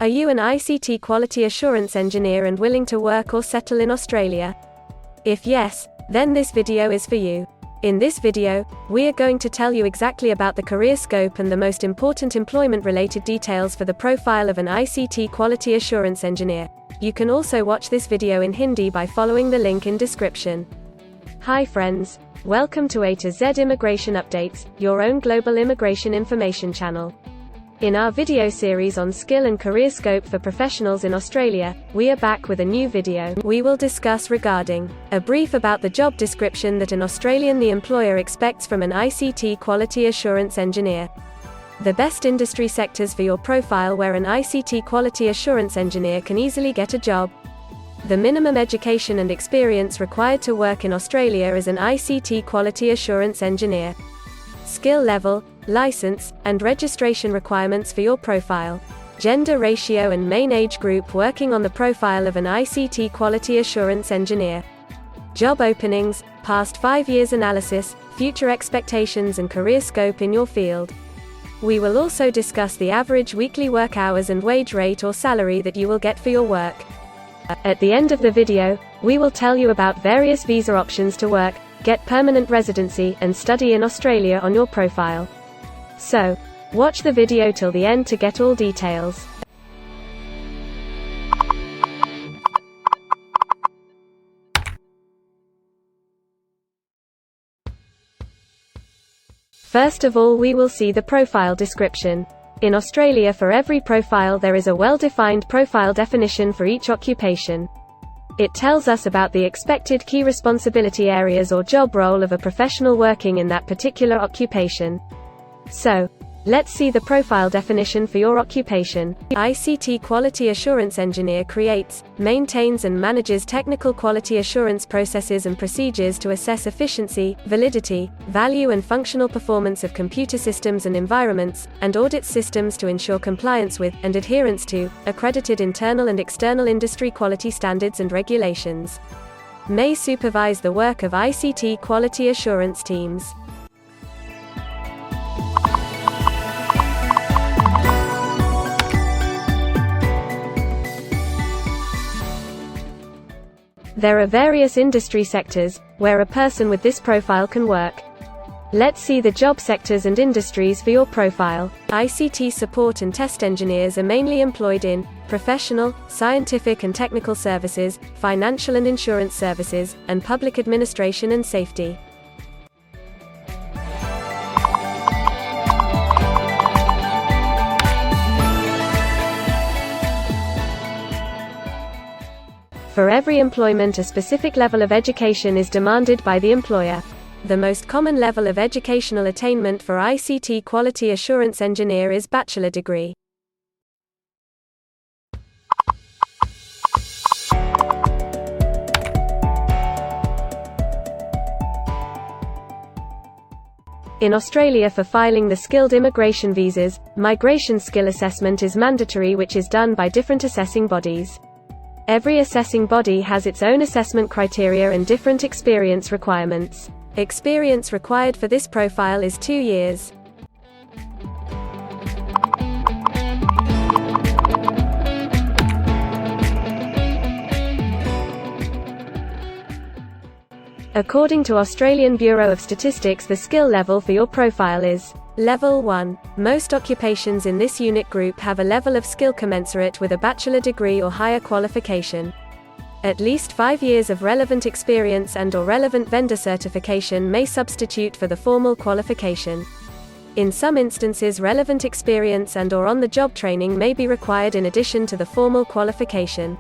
Are you an ICT Quality Assurance Engineer and willing to work or settle in Australia? If yes, then this video is for you. In this video, we are going to tell you exactly about the career scope and the most important employment-related details for the profile of an ICT Quality Assurance Engineer. You can also watch this video in Hindi by following the link in description. Hi friends, welcome to A to Z Immigration Updates, your own global immigration information channel. In our video series on skill and career scope for professionals in Australia, we are back with a new video. We will discuss regarding a brief about the job description that an Australian the employer expects from an ICT Quality Assurance Engineer. The best industry sectors for your profile where an ICT Quality Assurance Engineer can easily get a job. The minimum education and experience required to work in Australia as an ICT Quality Assurance Engineer. Skill level, license, and registration requirements for your profile. Gender ratio and main age group working on the profile of an ICT Quality Assurance Engineer. Job openings, past 5 years analysis, future expectations and career scope in your field. We will also discuss the average weekly work hours and wage rate or salary that you will get for your work. At the end of the video, we will tell you about various visa options to work, get permanent residency, and study in Australia on your profile. So, watch the video till the end to get all details. First of all, we will see the profile description. In Australia, for every profile there is a well-defined profile definition for each occupation. It tells us about the expected key responsibility areas or job role of a professional working in that particular occupation. So, let's see the profile definition for your occupation. ICT Quality Assurance Engineer creates, maintains and manages technical quality assurance processes and procedures to assess efficiency, validity, value and functional performance of computer systems and environments, and audits systems to ensure compliance with, and adherence to, accredited internal and external industry quality standards and regulations. May supervise the work of ICT quality assurance teams. There are various industry sectors where a person with this profile can work. Let's see the job sectors and industries for your profile. ICT support and test engineers are mainly employed in professional, scientific and technical services, financial and insurance services, and public administration and safety. For every employment, a specific level of education is demanded by the employer. The most common level of educational attainment for ICT Quality Assurance Engineer is bachelor degree. In Australia, for filing the skilled immigration visas, migration skill assessment is mandatory, which is done by different assessing bodies. Every assessing body has its own assessment criteria and different experience requirements. Experience required for this profile is 2 years. According to Australian Bureau of Statistics, the skill level for your profile is Level 1. Most occupations in this unit group have a level of skill commensurate with a bachelor degree or higher qualification. At least 5 years of relevant experience and/or relevant vendor certification may substitute for the formal qualification. In some instances, relevant experience and/or on-the-job training may be required in addition to the formal qualification.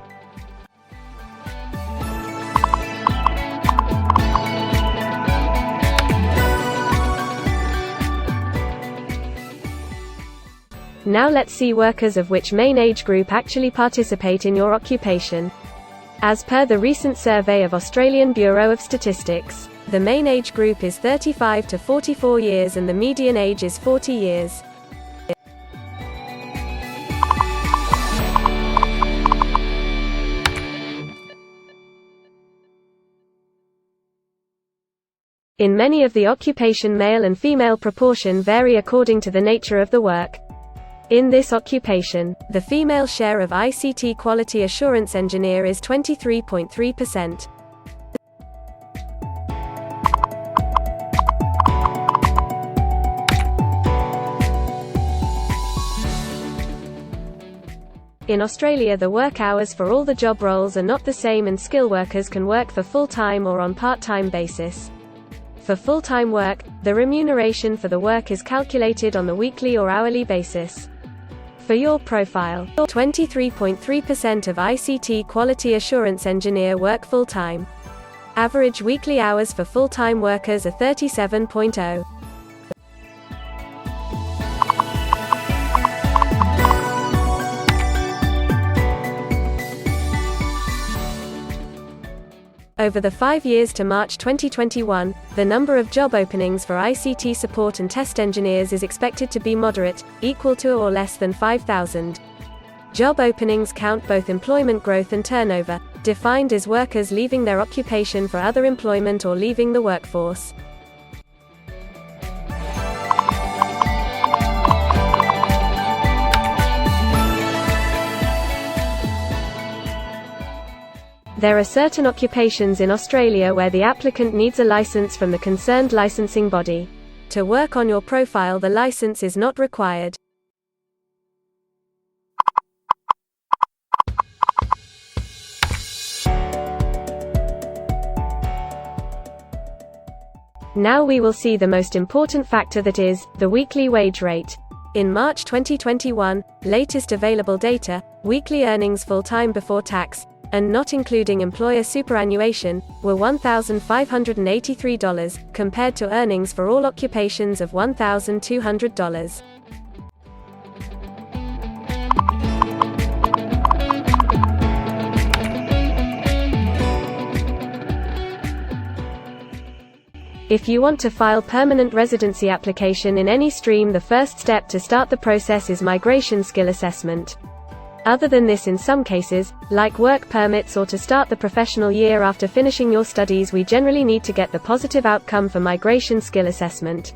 Now let's see workers of which main age group actually participate in your occupation. As per the recent survey of Australian Bureau of Statistics, the main age group is 35 to 44 years and the median age is 40 years. In many of the occupation, male and female proportion vary according to the nature of the work. In this occupation, the female share of ICT Quality Assurance Engineer is 23.3%. In Australia, the work hours for all the job roles are not the same, and skill workers can work for full-time or on part-time basis. For full-time work, the remuneration for the work is calculated on the weekly or hourly basis. For your profile, 23.3% of ICT Quality Assurance Engineer work full-time. Average weekly hours for full-time workers are 37.0. Over the 5 years to March 2021, the number of job openings for ICT support and test engineers is expected to be moderate, equal to or less than 5,000. Job openings count both employment growth and turnover, defined as workers leaving their occupation for other employment or leaving the workforce. There are certain occupations in Australia where the applicant needs a license from the concerned licensing body. To work on your profile, the license is not required. Now we will see the most important factor, that is, the weekly wage rate. In March 2021, latest available data, weekly earnings full-time before tax, and not including employer superannuation, were $1,583, compared to earnings for all occupations of $1,200. If you want to file permanent residency application in any stream, the first step to start the process is migration skill assessment. Other than this, in some cases, like work permits or to start the professional year after finishing your studies, we generally need to get the positive outcome for migration skill assessment.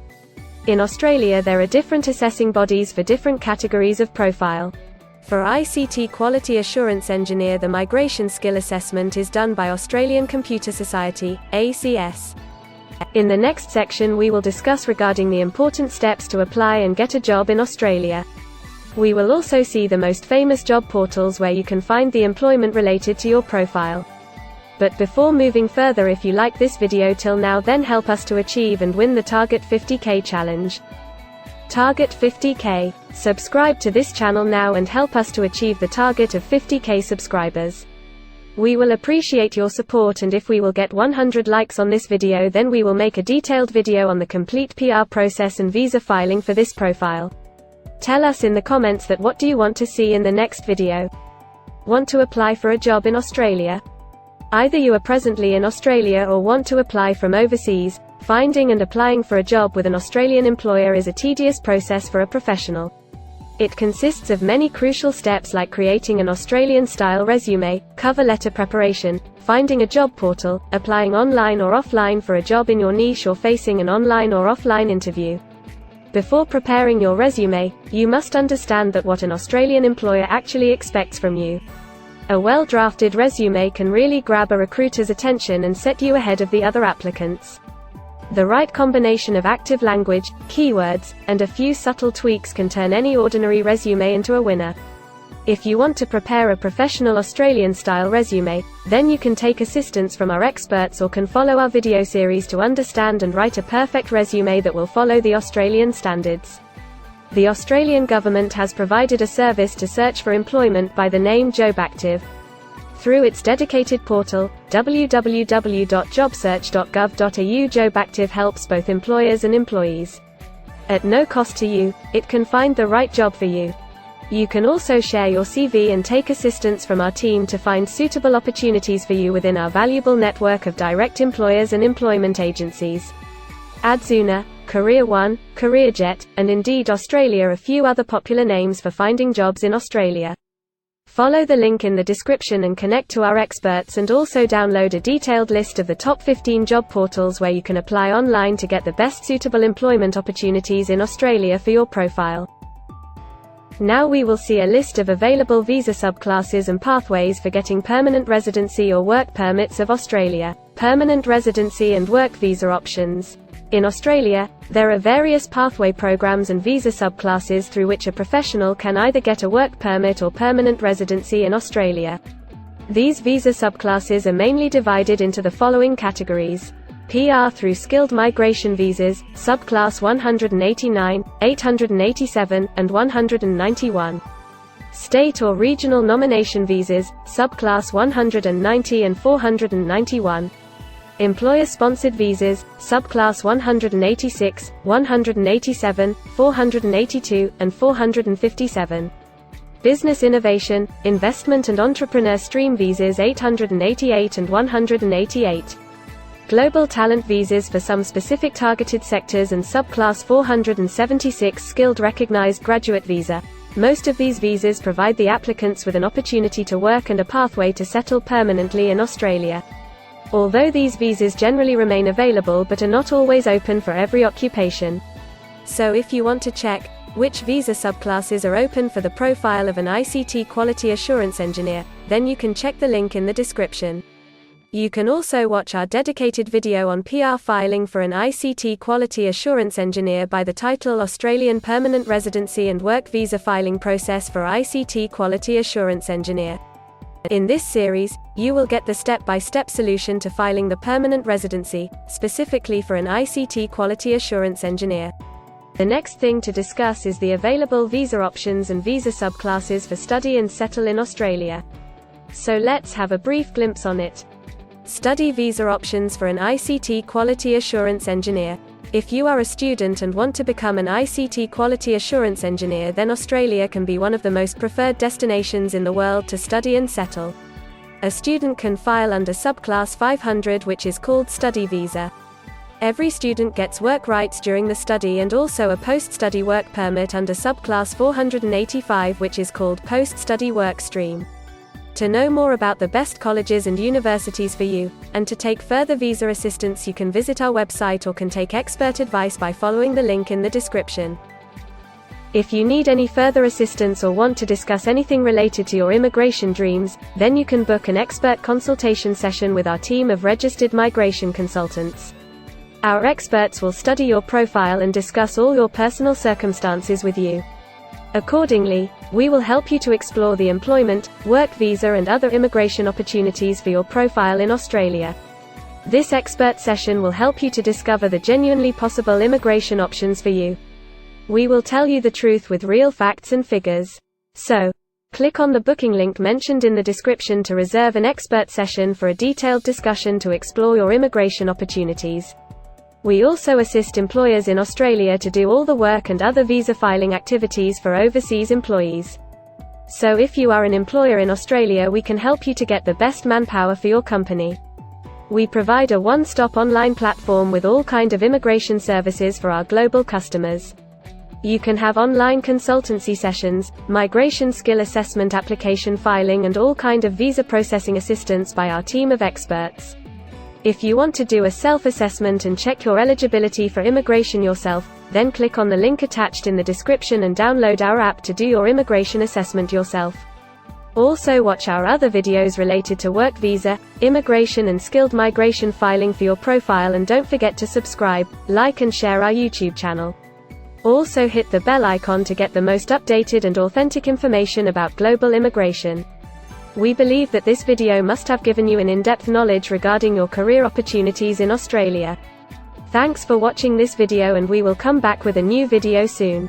In Australia, there are different assessing bodies for different categories of profile. For ICT Quality Assurance Engineer, the migration skill assessment is done by Australian Computer Society, ACS. In the next section, we will discuss regarding the important steps to apply and get a job in Australia. We will also see the most famous job portals where you can find the employment related to your profile. But before moving further, if you like this video till now, then help us to achieve and win the Target 50K challenge. Target 50K. Subscribe to this channel now and help us to achieve the target of 50K subscribers. We will appreciate your support, and if we will get 100 likes on this video, then we will make a detailed video on the complete PR process and visa filing for this profile. Tell us in the comments that what do you want to see in the next video. Want to apply for a job in Australia? Either you are presently in Australia or want to apply from overseas. Finding and applying for a job with an Australian employer is a tedious process for a professional. It consists of many crucial steps like creating an Australian-style resume, cover letter preparation, finding a job portal, applying online or offline for a job in your niche, or facing an online or offline interview. Before preparing your resume, you must understand that what an Australian employer actually expects from you. A well-drafted resume can really grab a recruiter's attention and set you ahead of the other applicants. The right combination of active language, keywords, and a few subtle tweaks can turn any ordinary resume into a winner. If you want to prepare a professional Australian-style resume, then you can take assistance from our experts or can follow our video series to understand and write a perfect resume that will follow the Australian standards. The Australian government has provided a service to search for employment by the name JobActive. Through its dedicated portal, www.jobsearch.gov.au, JobActive helps both employers and employees. At no cost to you, it can find the right job for you. You can also share your CV and take assistance from our team to find suitable opportunities for you within our valuable network of direct employers and employment agencies. Adzuna, Career One, CareerJet, and Indeed Australia are a few other popular names for finding jobs in Australia. Follow the link in the description and connect to our experts, and also download a detailed list of the top 15 job portals where you can apply online to get the best suitable employment opportunities in Australia for your profile. Now we will see a list of available visa subclasses and pathways for getting permanent residency or work permits of Australia. Permanent residency and work visa options. In Australia, there are various pathway programs and visa subclasses through which a professional can either get a work permit or permanent residency in Australia. These visa subclasses are mainly divided into the following categories: PR through skilled migration visas, subclass 189, 887, and 191. State or regional nomination visas, subclass 190 and 491. Employer-sponsored visas, subclass 186, 187, 482, and 457. Business innovation, investment and entrepreneur stream visas 888 and 188. Global talent visas for some specific targeted sectors and subclass 476 skilled recognized graduate visa. Most of these visas provide the applicants with an opportunity to work and a pathway to settle permanently in Australia. Although these visas generally remain available but are not always open for every occupation. So if you want to check which visa subclasses are open for the profile of an ICT Quality Assurance Engineer, then you can check the link in the description. You can also watch our dedicated video on PR filing for an ICT Quality Assurance Engineer by the title Australian Permanent Residency and Work Visa Filing Process for ICT Quality Assurance Engineer. In this series, you will get the step-by-step solution to filing the permanent residency, specifically for an ICT Quality Assurance Engineer. The next thing to discuss is the available visa options and visa subclasses for study and settle in Australia. So let's have a brief glimpse on it. Study visa options for an ICT Quality Assurance Engineer. If you are a student and want to become an ICT Quality Assurance Engineer, then Australia can be one of the most preferred destinations in the world to study and settle. A student can file under subclass 500, which is called study visa. Every student gets work rights during the study and also a post-study work permit under subclass 485, which is called post-study work stream. To know more about the best colleges and universities for you, and to take further visa assistance, you can visit our website or can take expert advice by following the link in the description. If you need any further assistance or want to discuss anything related to your immigration dreams, then you can book an expert consultation session with our team of registered migration consultants. Our experts will study your profile and discuss all your personal circumstances with you. Accordingly, we will help you to explore the employment, work visa and other immigration opportunities for your profile in Australia. This expert session will help you to discover the genuinely possible immigration options for you. We will tell you the truth with real facts and figures. So, click on the booking link mentioned in the description to reserve an expert session for a detailed discussion to explore your immigration opportunities. We also assist employers in Australia to do all the work and other visa filing activities for overseas employees. So if you are an employer in Australia, we can help you to get the best manpower for your company. We provide a one-stop online platform with all kinds of immigration services for our global customers. You can have online consultancy sessions, migration skill assessment, application filing and all kinds of visa processing assistance by our team of experts. If you want to do a self-assessment and check your eligibility for immigration yourself, then click on the link attached in the description and download our app to do your immigration assessment yourself. Also watch our other videos related to work visa, immigration and skilled migration filing for your profile, and don't forget to subscribe, like and share our YouTube channel. Also hit the bell icon to get the most updated and authentic information about global immigration. We believe that this video must have given you an in-depth knowledge regarding your career opportunities in Australia. Thanks for watching this video, and we will come back with a new video soon.